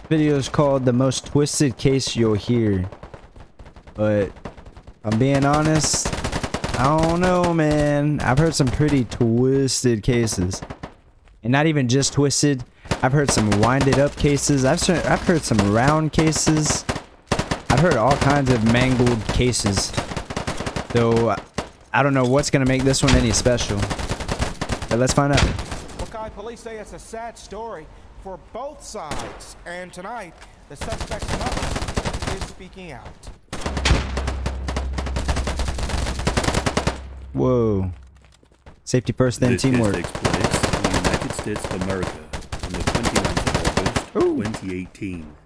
Video is called The Most Twisted Case You'll Hear. But I'm being honest, I don't know, man. I've heard some pretty twisted cases. And not even just twisted. I've heard some winded up cases. I've heard some round cases. I've heard all kinds of mangled cases. Though I don't know what's gonna make this one any special. But let's find out. Buckeye police say it's a sad story for both sides, and tonight the suspect's mother is speaking out. Whoa. Safety first, then teamwork. This case takes place in the United States of America on the 29th of August, 2018.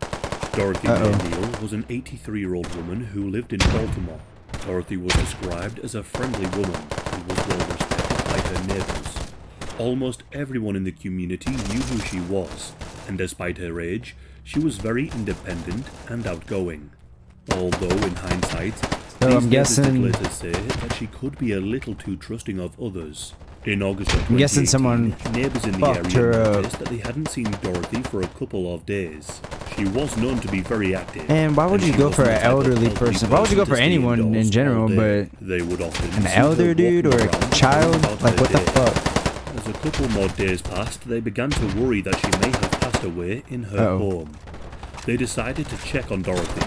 Dorothy Neal was an 83-year-old woman who lived in Baltimore. Dorothy was described as a friendly woman who was well respected by her neighbors. Almost everyone in the community knew who she was, and despite her age, she was very independent and outgoing. Although in hindsight, I'm guessing later say that she could be a little too trusting of others. In August of 2018, I'm guessing someone neighbors in the area noticed that they hadn't seen Dorothy for a couple of days. She was known to be very active. And why would you go for an elderly person? Why would you go for anyone in general, but they would often an elder dude or a child? Like, what the fuck? As a couple more days passed, they began to worry that she may have passed away in her home. They decided to check on Dorothy.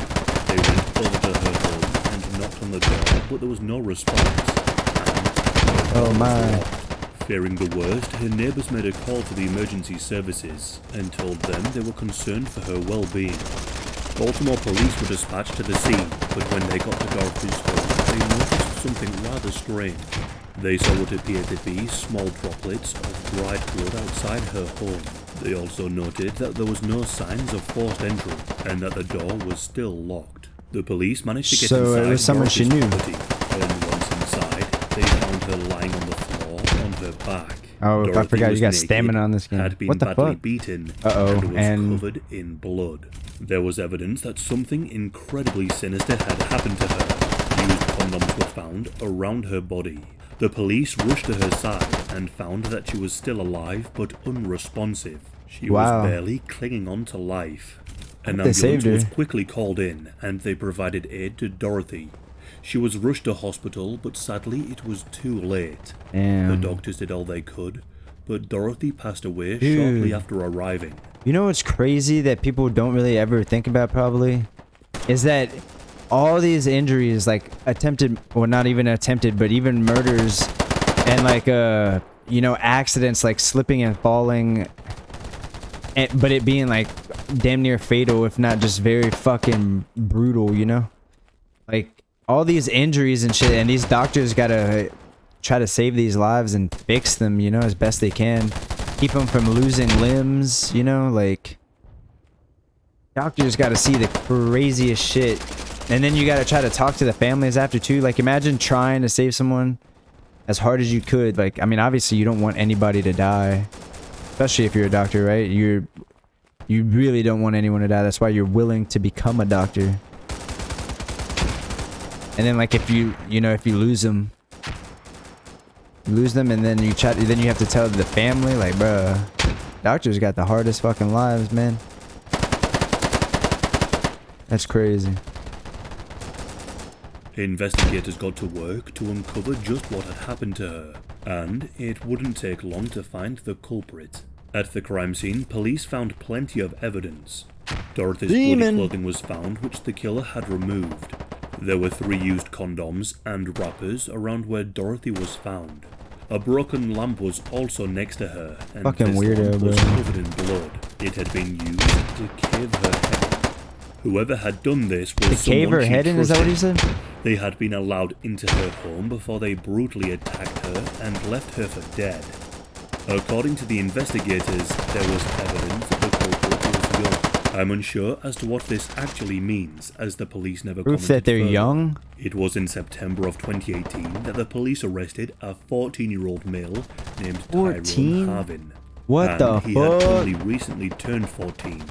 They went over to her home and knocked on the door, but there was no response. And oh my. Fearing the worst, her neighbors made a call to the emergency services and told them they were concerned for her well-being. Baltimore police were dispatched to the scene, but when they got to Dorothy's home, they noticed something rather strange. They saw what appeared to be small droplets of dried blood outside her home. They also noted that there was no signs of forced entry and that the door was still locked. The police managed to get inside it was someone she knew. property, and once inside, they found her lying on the floor on her back. Oh, Dorothy I forgot you got naked, stamina on this game. had been What the badly fuck? beaten, and was covered in blood. There was evidence that something incredibly sinister had happened to her. Used condoms were found around her body. The police rushed to her side and found that she was still alive but unresponsive. She was barely clinging on to life. An ambulance was quickly called in and they provided aid to Dorothy. She was rushed to hospital, but sadly it was too late. Damn. The doctors did all they could, but Dorothy passed away shortly after arriving. You know what's crazy that people don't really ever think about probably? Is that all these injuries, like attempted, well not even attempted, but even murders and like you know, accidents like slipping and falling, but it being like damn near fatal, if not just very fucking brutal, you know? Like all these injuries and shit, and these doctors gotta try to save these lives and fix them, you know, as best they can. Keep them from losing limbs, you know, like doctors gotta see the craziest shit. And then you gotta try to talk to the families after too. Like imagine trying to save someone as hard as you could. Like, I mean, obviously you don't want anybody to die, especially if you're a doctor, right? You really don't want anyone to die. That's why you're willing to become a doctor. And then like if you lose them, and then you have to tell the family, like, bruh, doctors got the hardest fucking lives, man. That's crazy. Investigators got to work to uncover just what had happened to her, and it wouldn't take long to find the culprit. At the crime scene, police found plenty of evidence. Dorothy's bloody clothing was found, which the killer had removed. There were 3 used condoms and wrappers around where Dorothy was found. A broken lamp was also next to her, and fucking this weirdo, lamp was bro. covered in blood. It had been used to cave her head. Whoever had done this was to cave her someone she head in? Is that what you trusted. said? They had been allowed into her home before they brutally attacked her and left her for dead. According to the investigators, there was evidence that the culprit was young. I'm unsure as to what this actually means, as the police never Proof commented that they're further. young? It was in September of 2018 that the police arrested a 14-year-old male named 14? Tyrone Harvin. What and the he fuck? had only recently turned 14.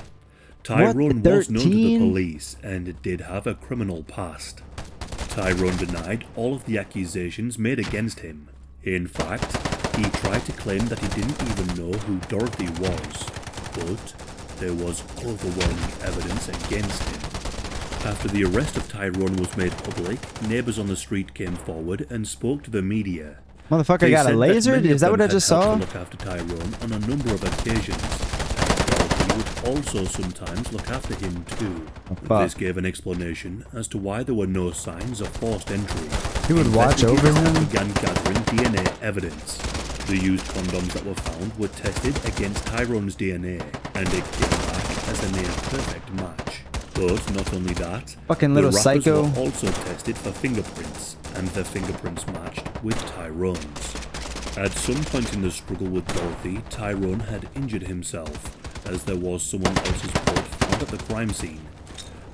Tyrone was known to the police and did have a criminal past. Tyrone denied all of the accusations made against him. In fact, he tried to claim that he didn't even know who Dorothy was. But there was overwhelming evidence against him. After the arrest of Tyrone was made public, neighbors on the street came forward and spoke to the media. Motherfucker They got a said laser? many Is of that them what I had just helped saw? to look after Tyrone on a number of occasions. Dorothy would also sometimes look after him too. fuck. This gave an explanation as to why there were no signs of forced entry. He would watch over Investigators him? began gathering DNA evidence. The used condoms that were found were tested against Tyrone's DNA, and it came back as a near-perfect match. But not only that, Fucking the little rappers psycho. were also tested for fingerprints, and their fingerprints matched with Tyrone's. At some point in the struggle with Dorothy, Tyrone had injured himself, as there was someone else's blood found at the crime scene.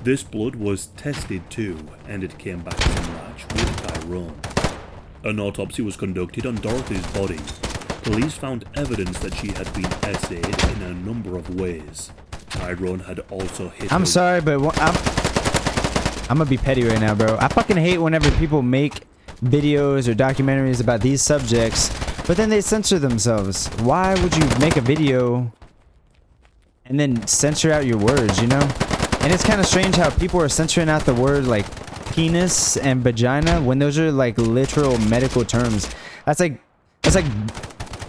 This blood was tested too, and it came back as a match with Tyrone. An autopsy was conducted on Dorothy's body. Police found evidence that she had been essayed in a number of ways. Tyrone had also hit I'm her. sorry, but I'm gonna be petty right now, bro. I fucking hate whenever people make videos or documentaries about these subjects, but then they censor themselves. Why would you make a video and then censor out your words, you know? And it's kind of strange how people are censoring out the word like penis and vagina when those are like literal medical terms. That's like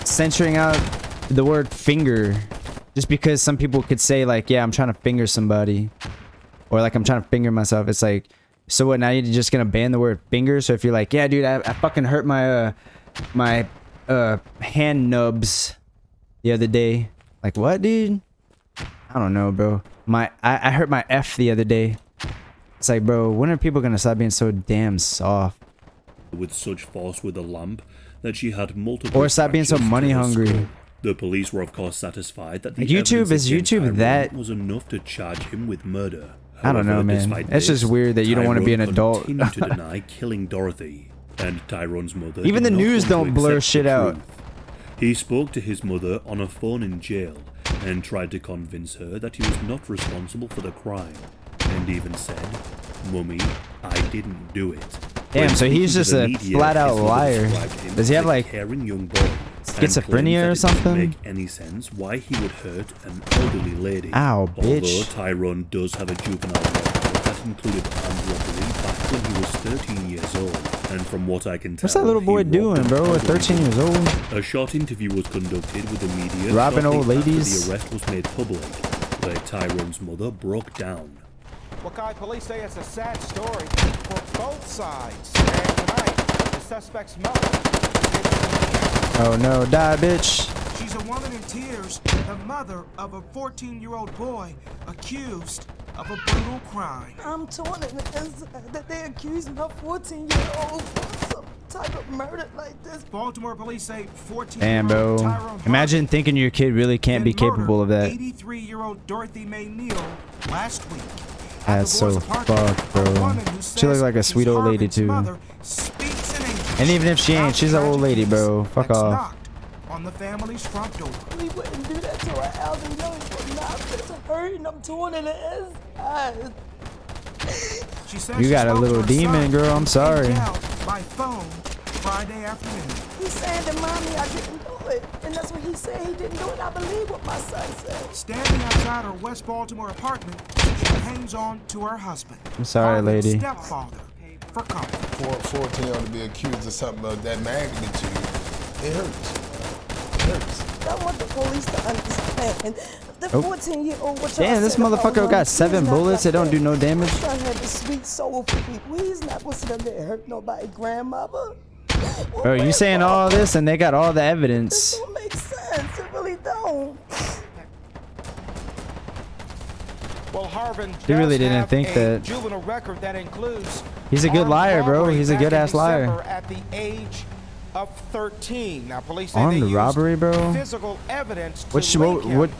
censoring out the word finger just because some people could say like, yeah, I'm trying to finger somebody, or like I'm trying to finger myself. It's like, so what, now you're just gonna ban the word finger? So if you're like, yeah dude, I fucking hurt my my hand nubs the other day, like what, dude? I don't know, bro. I hurt my F the other day. It's like, bro, when are people gonna stop being so damn soft? With such force with a lamp that she had multiple Or stop being so fractures to money her hungry. skull. The police were of course satisfied that the YouTube- evidence is against YouTube Tyrone that- was enough to charge him with murder. I don't know, However, man. despite It's just this, weird that you don't wanna be an Tyrone adult. continued to deny killing Dorothy, and Tyrone's mother Even did the not news want to don't blur accept the shit out. truth. He spoke to his mother on a phone in jail and tried to convince her that he was not responsible for the crime, and even said, "Mummy, I didn't do it." Damn, When so he's speaking to just the a media, flat-out his mother liar. described him Does he as have, a like, caring young boy, and schizophrenia claimed that or it didn't something? make any sense why he would hurt an elderly lady. Ow, bitch. Although Tyrone does have a juvenile record that included armed robbery back when he was 13 years old, and from what I can tell, What's that little boy he robbed doing, an bro? At elderly 13 years old? A short interview was conducted with the media Robbing shortly old ladies? after the arrest was made public, where Tyrone's mother broke down. Wakai police say it's a sad story for both sides. And tonight, the suspect's mother. Oh no, die, bitch. She's a woman in tears, the mother of a 14-year-old boy accused of a brutal crime. I'm torn in the inside that they accuse my 14-year-old of some type of murder like this. Baltimore police say 14-year-old Damn, bro. Tyrone Imagine thinking your kid really can't be then capable of that. 83-year-old Dorothy Mae Neal last week. That's so fucked, bro. She look like a sweet old lady, too. And even if she ain't, she's an old lady, bro. Fuck off. On the family's front door. We wouldn't do that to our elderly young for not just hurting. I'm torn in the inside. She says You she got a spoke to little her demon, son girl. I'm in sorry. jail by phone Friday afternoon. He's saying to mommy I didn't do it. And that's what he said. He didn't do it. I believe what my son said. Standing outside her West Baltimore apartment, she hangs on to her husband. I'm sorry, Harlan's lady. Stepfather for comfort. For 14-year-old to be accused of something of that magnitude, it hurts. It hurts. I want the police to understand. The Oh. 14-year-old, what Damn, this motherfucker got 7 bullets. It don't do no damage. He's trying to have a sweet soul for people. He's not going to sit up there and hurt nobody, grandmother. Bro, you saying all this and they got all the This evidence. don't make sense. It really don't. Well, Harvin He really does didn't have think a that- juvenile record that includes He's a good armed liar, bro. robbery He's a back good in ass liar. December at the age of 13. Now, police say Armed they used robbery, bro? physical evidence to What she- link what- him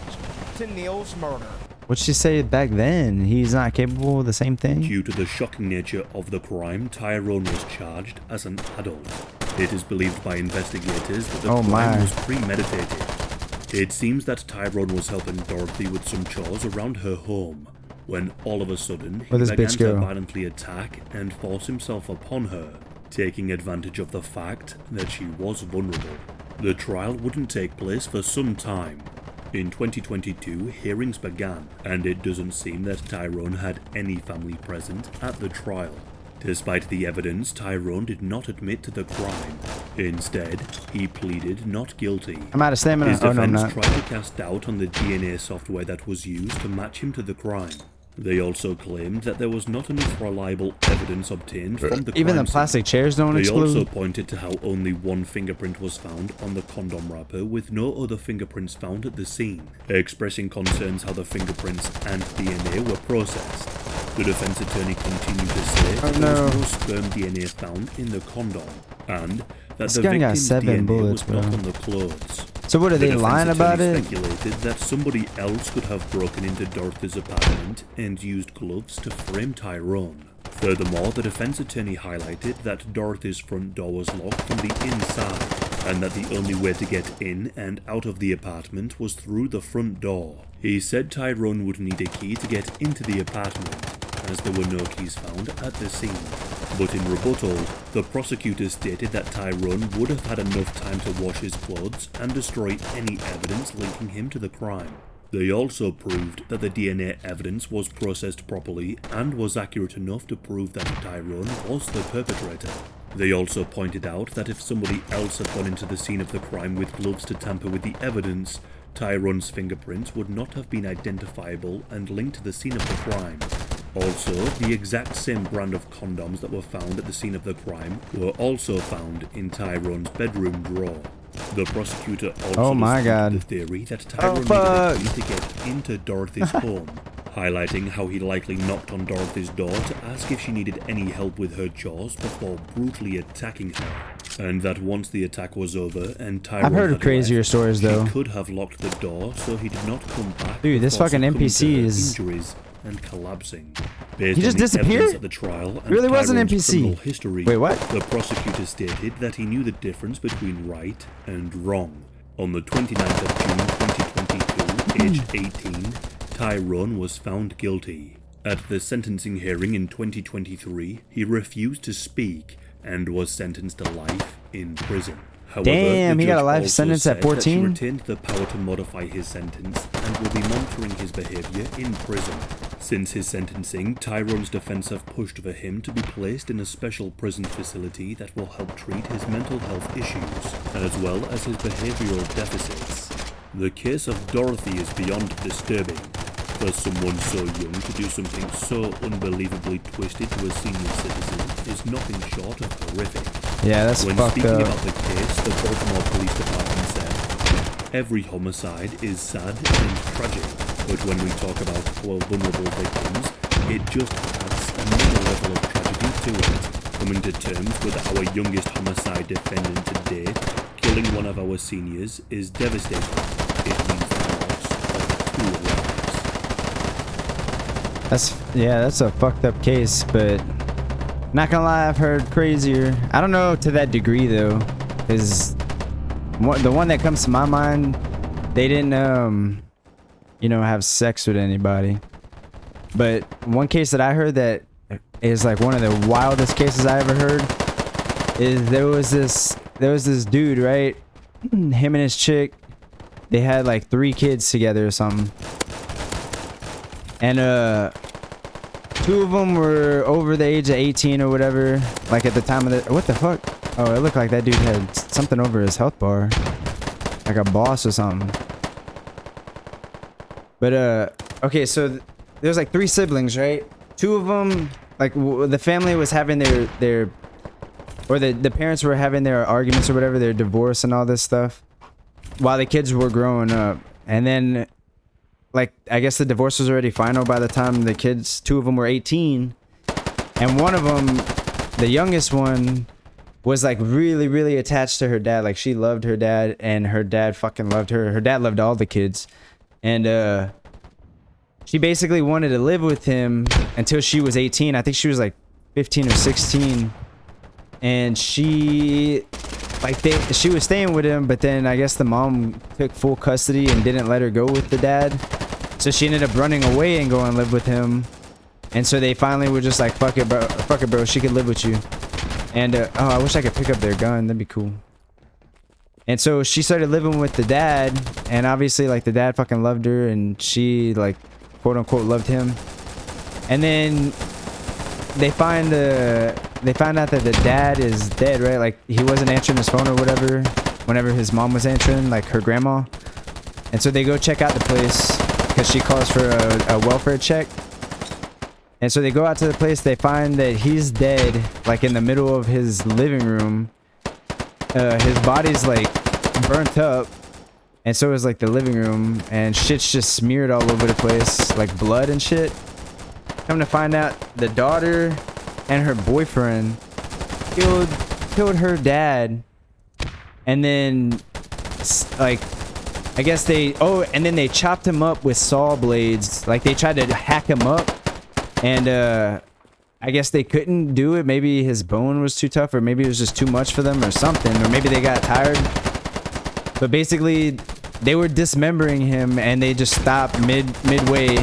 to Neal's murder. What'd she say back then? He's not capable of the same thing? Due to the shocking nature of the crime, Tyrone was charged as an adult. It is believed by investigators that the Oh crime my. was premeditated. It seems that Tyrone was helping Dorothy with some chores around her home, when all of a sudden he Where this began bitch to go? violently attack and force himself upon her, taking advantage of the fact that she was vulnerable. The trial wouldn't take place for some time. In 2022, hearings began, and it doesn't seem that Tyrone had any family present at the trial. Despite the evidence, Tyrone did not admit to the crime. Instead, he pleaded not guilty. I'm out of stamina. His Oh, no, I'm defense not. tried to cast doubt on the DNA software that was used to match him to the crime. They also claimed that there was not enough reliable evidence obtained from the Even crime the plastic chairs don't They also exclude. pointed to how only one fingerprint was found on the condom wrapper, with no other fingerprints found at the scene, expressing concerns how the fingerprints and DNA were processed. The defense attorney continued to say that there was no sperm DNA found in the condom, and that This the guy got victim's 7 DNA bullets, was not bro. on the clothes. So what are The they lying defense about attorney it? speculated that somebody else could have broken into Dorothy's apartment and used gloves to frame Tyrone. Furthermore, the defense attorney highlighted that Dorothy's front door was locked from the inside, and that the only way to get in and out of the apartment was through the front door. He said Tyrone would need a key to get into the apartment, as there were no keys found at the scene. But in rebuttal, the prosecutor stated that Tyrone would have had enough time to wash his clothes and destroy any evidence linking him to the crime. They also proved that the DNA evidence was processed properly and was accurate enough to prove that Tyrone was the perpetrator. They also pointed out that if somebody else had gone into the scene of the crime with gloves to tamper with the evidence, Tyrone's fingerprints would not have been identifiable and linked to the scene of the crime. Also, the exact same brand of condoms that were found at the scene of the crime were also found in Tyrone's bedroom drawer. The prosecutor also Oh my God. the theory that Tyrone fuck. needed a key to get into Dorothy's home, highlighting how he likely knocked on Dorothy's door to ask if she needed any help with her chores before brutally attacking her, and that once the attack was over and Tyrone I've heard had crazier left, stories, though. he could have locked the door so he did not come back. Dude, this before fucking succumbing to NPC her is- injuries and collapsing. Based He just on the disappeared? evidence at the trial and Really was an Tyrone's NPC? criminal history, Wait, what? the prosecutor stated that he knew the difference between right and wrong. On the 29th of June 2022, aged 18, Tyrone was found guilty. At the sentencing hearing in 2023, he refused to speak and was sentenced to life in prison. However, Damn, the he got a judge life also sentence at said that she 14? retained the power to modify his sentence and will be monitoring his behavior in prison. Since his sentencing, Tyrone's defense have pushed for him to be placed in a special prison facility that will help treat his mental health issues, as well as his behavioral deficits. The case of Dorothy is beyond disturbing. For someone so young to do something so unbelievably twisted to a senior citizen is nothing short of horrific. Yeah, that's When fucked speaking up. about the case, the Baltimore Police Department said, "Every homicide is sad and tragic, but when we talk about our vulnerable victims, it just adds another level of tragedy to it. Coming to terms with our youngest homicide defendant to date, killing one of our seniors is devastating. It means the loss of 2 lives." That's a fucked up case, but not gonna lie, I've heard crazier. I don't know to that degree though, because the one that comes to my mind, they didn't have sex with anybody. But one case that I heard that is like one of the wildest cases I ever heard is there was this dude, right? Him and his chick, they had like 3 kids together or something. And 2 of them were over the age of 18 or whatever, like at the time of the— what the fuck? Oh, it looked like that dude had something over his health bar, like a boss or something. But okay, so there's like 3 siblings, right? 2 of them, like the family was having their or the parents were having their arguments or whatever, their divorce and all this stuff, while the kids were growing up. And then, like, I guess the divorce was already final by the time the kids, 2 of them were 18. And one of them, the youngest one, was like really, really attached to her dad. Like, she loved her dad and her dad fucking loved her. Her dad loved all the kids. And she basically wanted to live with him until she was 18. I think she was like 15 or 16. And she was staying with him, but then I guess the mom took full custody and didn't let her go with the dad. So she ended up running away and going to live with him. And so they finally were just like, fuck it, bro, she could live with you. And oh, I wish I could pick up their gun. That'd be cool. And so she started living with the dad, and obviously like the dad fucking loved her, and she like quote unquote loved him. And then they find out that the dad is dead, right? Like he wasn't answering his phone or whatever whenever his mom was answering, like her grandma. And so they go check out the place because she calls for a welfare check. And so they go out to the place. They find that he's dead, like in the middle of his living room. His body's like burnt up, and so is like the living room, and shit's just smeared all over the place, like blood and shit. Come to find out, the daughter and her boyfriend killed her dad, and then like I guess and then they chopped him up with saw blades. Like they tried to hack him up, and I guess they couldn't do it. Maybe his bone was too tough, or maybe it was just too much for them or something, or maybe they got tired. But basically they were dismembering him, and they just stopped midway.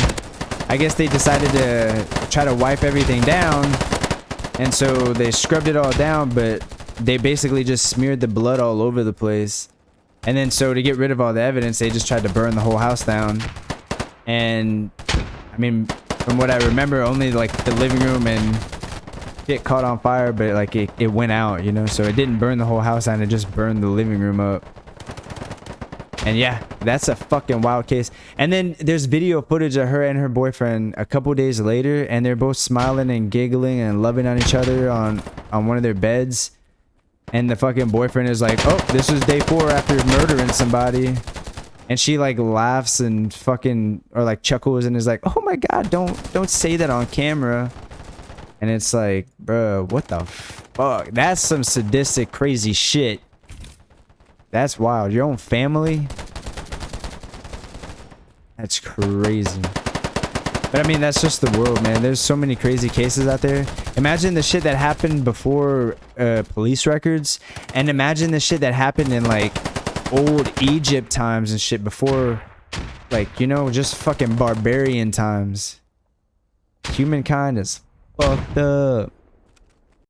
I guess they decided to try to wipe everything down, and so they scrubbed it all down, but they basically just smeared the blood all over the place. And then so to get rid of all the evidence, they just tried to burn the whole house down. And I mean, from what I remember, only like the living room and shit caught on fire, but like it went out, you know, so it didn't burn the whole house down, it just burned the living room up. And yeah, that's a fucking wild case. And then there's video footage of her and her boyfriend a couple days later, and they're both smiling and giggling and loving on each other on one of their beds. And the fucking boyfriend is like, oh, this was day 4 after murdering somebody. And she like laughs and fucking, or like chuckles and is like, oh my god, don't say that on camera. And it's like, bro, what the fuck? That's some sadistic, crazy shit. That's wild. Your own family? That's crazy. But I mean, that's just the world, man. There's so many crazy cases out there. Imagine the shit that happened before police records, and imagine the shit that happened in like old Egypt times and shit, before, like, you know, just fucking barbarian times. Humankind is fucked up.